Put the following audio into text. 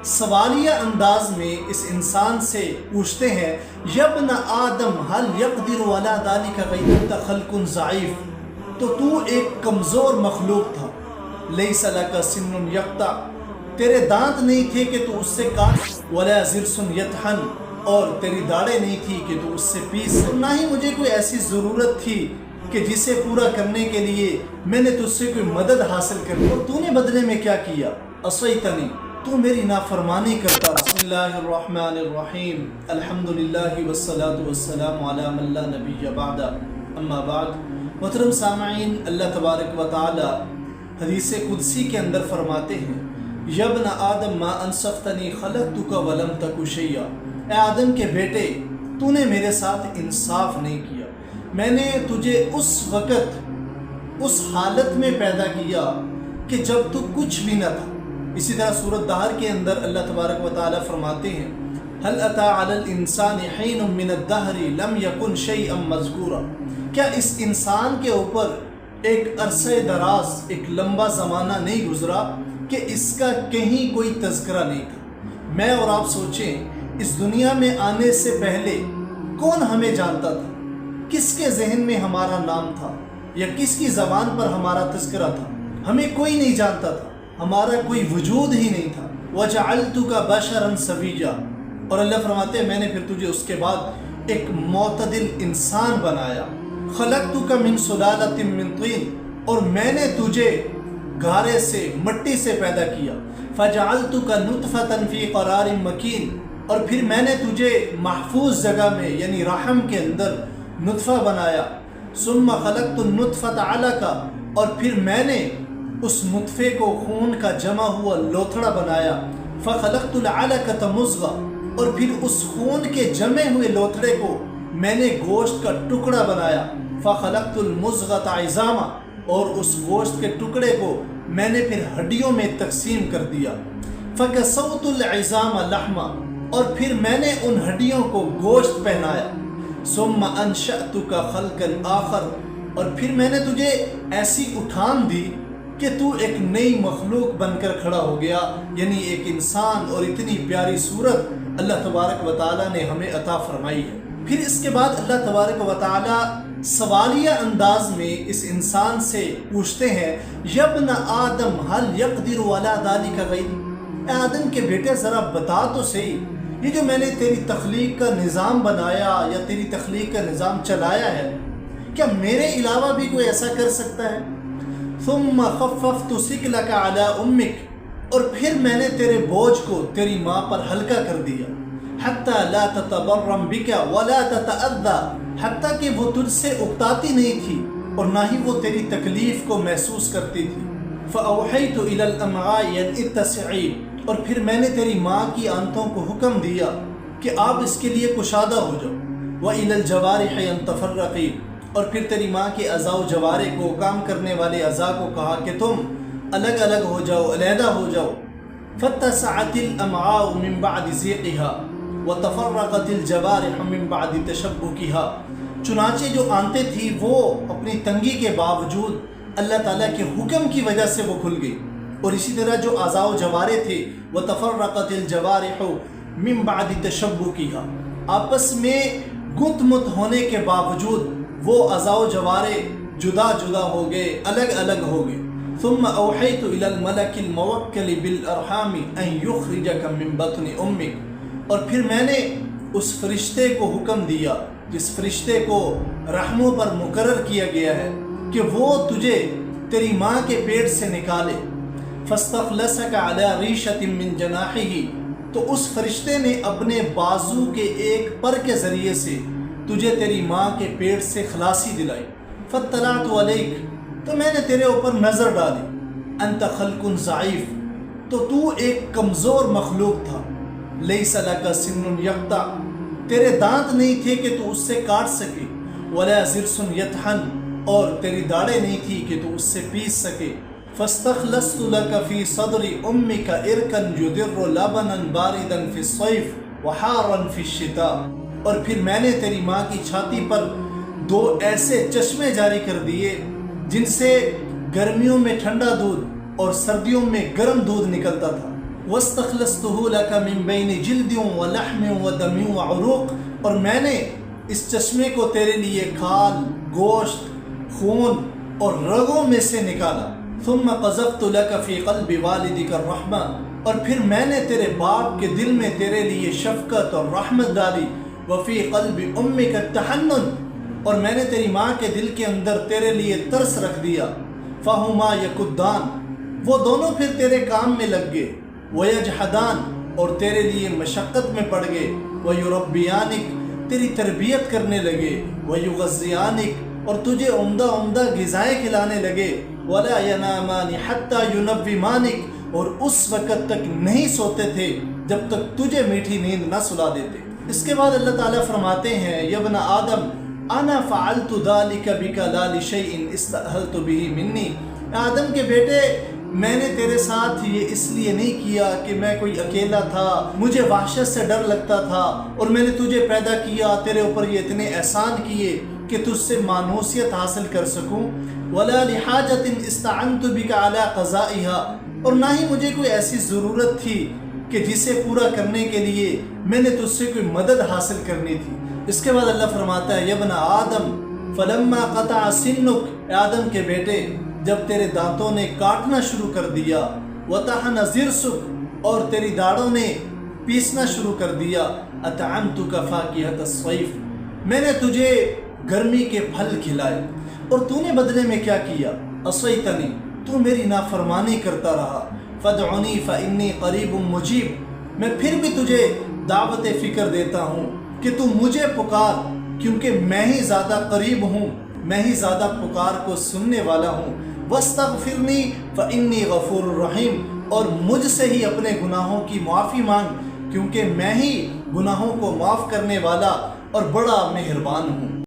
سوالیہ انداز میں اس انسان سے پوچھتے ہیں یبن آدم حل یقدر علی ذلک غیرت خلق ضعیف، تو ایک کمزور مخلوق تھا، لیس لک سن یقطع، تیرے دانت نہیں تھے کہ تو اس سے کاٹ، ولا ضرس یطحن، اور تیری داڑیں نہیں تھی کہ تو اس سے پیس، نہ ہی مجھے کوئی ایسی ضرورت تھی کہ جسے پورا کرنے کے لیے میں نے تجھ سے کوئی مدد حاصل کر لی، اور تو نے بدلے میں کیا کیا؟ عصیتنی، تو میری نافرمانی کرتا۔ بسم اللہ الرحمن الرحیم، الحمدللہ والصلاة والسلام علی من لا نبی بعد، اما بعد۔ محترم سامعین، اللہ تبارک و تعالی حدیث قدسی کے اندر فرماتے ہیں یبن آدم ما انصفتنی خلقتک ولم تک شیئا، اے آدم کے بیٹے، تو نے میرے ساتھ انصاف نہیں کیا، میں نے تجھے اس وقت اس حالت میں پیدا کیا کہ جب تو کچھ بھی نہ تھا۔ اسی طرح سورۃ دہر کے اندر اللہ تبارک و تعالی فرماتے ہیں هل اتى على الانسان حين من الدهر لم يكن شيئا مذكورا، کیا اس انسان کے اوپر ایک عرصہ دراز، ایک لمبا زمانہ نہیں گزرا کہ اس کا کہیں کوئی تذکرہ نہیں تھا۔ میں اور آپ سوچیں، اس دنیا میں آنے سے پہلے کون ہمیں جانتا تھا؟ کس کے ذہن میں ہمارا نام تھا یا کس کی زبان پر ہمارا تذکرہ تھا؟ ہمیں کوئی نہیں جانتا تھا، ہمارا کوئی وجود ہی نہیں تھا۔ وَجَعَلْتُكَ بَشَرًا سَوِيًّا، اور اللہ فرماتے ہیں میں نے پھر تجھے اس کے بعد ایک معتدل انسان بنایا۔ خَلَقْتُكَ مِن سُلَالَةٍ مِّن طِينٍ، اور میں نے تجھے گارے سے، مٹی سے پیدا کیا۔ فَجَعَلْتُكَ نُطْفَةً فِي قَرَارٍ مَّكِينٍ، اور پھر میں نے تجھے محفوظ جگہ میں یعنی رحم کے اندر نطفہ بنایا۔ ثُمَّ خَلَقْتُ النُّطْفَةَ عَلَقَةً، اور پھر میں نے اس نطفے کو خون کا جمع ہوا لوتھڑا بنایا۔ فَخَلَقْتُ الْعَلَقَةَ مُضْغَةً، اور پھر اس خون کے جمے ہوئے لوتھڑے کو میں نے گوشت کا ٹکڑا بنایا۔ فَخَلَقْتُ الْمُضْغَةَ عِظَامًا، اور اس گوشت کے ٹکڑے کو میں نے پھر ہڈیوں میں تقسیم کر دیا۔ فَكَسَوْتُ الْعِظَامَ لَحْمًا، اور پھر میں نے ان ہڈیوں کو گوشت پہنایا۔ ثُمَّ أَنشَأْتُكَ خَلْقًا آخر، اور پھر میں نے تجھے ایسی اٹھان دی کہ تو ایک نئی مخلوق بن کر کھڑا ہو گیا، یعنی ایک انسان، اور اتنی پیاری صورت اللہ تبارک و تعالیٰ نے ہمیں عطا فرمائی ہے۔ پھر اس کے بعد اللہ تبارک و تعالیٰ سوالیہ انداز میں اس انسان سے پوچھتے ہیں یبن آدم حل یقدر علی ذلک غیر، اے آدم کے بیٹے ذرا بتا تو صحیح، یہ جو میں نے تیری تخلیق کا نظام بنایا یا تیری تخلیق کا نظام چلایا ہے، کیا میرے علاوہ بھی کوئی ایسا کر سکتا ہے؟ ثم خففت ثقلک علی امک، اور پھر میں نے تیرے بوجھ کو تیری ماں پر ہلکا کر دیا۔ حتی لا تتبرم بک ولا تتأذی، حتیٰ کہ وہ تجھ سے اکتاتی نہیں تھی اور نہ ہی وہ تیری تکلیف کو محسوس کرتی تھی۔ فأوحیت الی الامعاء ان اتسعی، اور پھر میں نے تیری ماں کی آنتوں کو حکم دیا کہ آپ اس کے لیے کشادہ ہو جاؤ۔ وإلی الجوارح ان تفرقی، اور پھر تیری ماں کے اعضاء و جوارح کو، کام کرنے والے اعضاء کو کہا کہ تم الگ الگ ہو جاؤ، علیحدہ ہو جاؤ۔ فاتسعت الامعاء من بعد ضیقها وتفرقت الجوارح من بعد تشبکها، چنانچہ جو آنتیں تھی وہ اپنی تنگی کے باوجود اللہ تعالیٰ کے حکم کی وجہ سے وہ کھل گئی، اور اسی طرح جو اعضاء و جوارح تھے وتفرقت الجوارح من بعد تشبکها، آپس میں گت مت ہونے کے باوجود وہ اعضاء و جوارح جدا جدا ہو گئے، الگ الگ ہو گئے۔ ثم اوحیت الی الملک الموکل بالارحام ان یخرجک من بطن امک، اور پھر میں نے اس فرشتے کو حکم دیا، جس فرشتے کو رحموں پر مقرر کیا گیا ہے کہ وہ تجھے تیری ماں کے پیٹ سے نکالے۔ فاستخلصک علی ریشۃ من جناحہ، تو اس فرشتے نے اپنے بازو کے ایک پر کے ذریعے سے تجھے تیری ماں کے پیٹ سے خلاصی دلائی۔ فاطلعت علیک، تو میں نے تیرے اوپر نظر ڈالی۔ انت خلق ضعیف، تو ایک کمزور مخلوق تھا۔ لیس لک سن یقطع، تیرے دانت نہیں تھے کہ تو اس سے کاٹ سکے۔ ولا ضرس یطحن، اور تیری داڑیں نہیں تھی کہ تو اس سے پیس سکے۔ فاستخلصت لک فی صدر امک ارکا یدر لبنا باردا فی الصیف وحارا فی الشتاء، اور پھر میں نے تیری ماں کی چھاتی پر دو ایسے چشمے جاری کر دیے جن سے گرمیوں میں ٹھنڈا دودھ اور سردیوں میں گرم دودھ نکلتا تھا۔ وَاسْتَخْلَصْتُهُ لَكَ مِن بَيْنِ جِلْدٍ وَلَحْمٍ وَدَمٍ وَعُرُوق، اور میں نے اس چشمے کو تیرے لیے کھال، گوشت، خون اور رگوں میں سے نکالا۔ ثُمَّ قَذَفْتُ لَكَ فِي قَلْبِ وَالِدِكَ الرَّحْمَةَ، اور پھر میں نے تیرے باپ کے دل میں تیرے لیے شفقت اور رحمت ڈالی۔ وَفِي قَلْبِ أُمِّكَ التَّحَنُّنَ، اور میں نے تیری ماں کے دل کے اندر تیرے لیے ترس رکھ دیا۔ فَهُمَا يَكُدَّانِ، وہ دونوں پھر تیرے کام میں لگ گئے۔ وَيَجْحَدَانِ، اور تیرے لیے مشقت میں پڑ گئے۔ وَيُرَبِّيَانِكَ، تیری تربیت کرنے لگے۔ وَيُغَذِّيَانِكَ، اور تجھے عمدہ عمدہ غذائیں کھلانے لگے۔ وَلَا يَنَامَانِ حَتَّى يُنَوِّمَانِكَ، اور اس وقت تک نہیں سوتے تھے جب تک تجھے میٹھی نیند نہ سلا دیتے۔ اس کے بعد اللہ تعالیٰ فرماتے ہیں یا ابن آدم انا فعلت ذلك بك لا لشيء استأهلت به مني، آدم کے بیٹے میں نے تیرے ساتھ یہ اس لیے نہیں کیا کہ میں کوئی اکیلا تھا، مجھے وحشت سے ڈر لگتا تھا، اور میں نے تجھے پیدا کیا، تیرے اوپر یہ اتنے احسان کیے کہ تجھ سے مانوسیت حاصل کر سکوں۔ ولا لحاجة استعنت بك على قضائها، اور نہ ہی مجھے کوئی ایسی ضرورت تھی کہ جسے پورا کرنے کے لیے میں نے تجھ سے کوئی مدد حاصل کرنی تھی۔ اس کے بعد اللہ فرماتا ہے یا ابن آدم فلما قطع سنک، آدم کے بیٹے جب تیرے دانتوں نے کاٹنا شروع کر دیا، وطحن ضرسک، اور تیری داڑھوں نے پیسنا شروع کر دیا، اطعمتک فاکہۃ الصیف، میں نے تجھے گرمی کے پھل کھلائے، اور تو نے بدلے میں کیا کیا؟ عصیتنی، تو میری نافرمانی کرتا رہا۔ فادعنی فانی قریب مجیب، میں پھر بھی تجھے دعوت فکر دیتا ہوں کہ تو مجھے پکار، کیونکہ میں ہی زیادہ قریب ہوں، میں ہی زیادہ پکار کو سننے والا ہوں۔ واستغفرنی فانی غفور الرحیم، اور مجھ سے ہی اپنے گناہوں کی معافی مانگ، کیونکہ میں ہی گناہوں کو معاف کرنے والا اور بڑا مہربان ہوں۔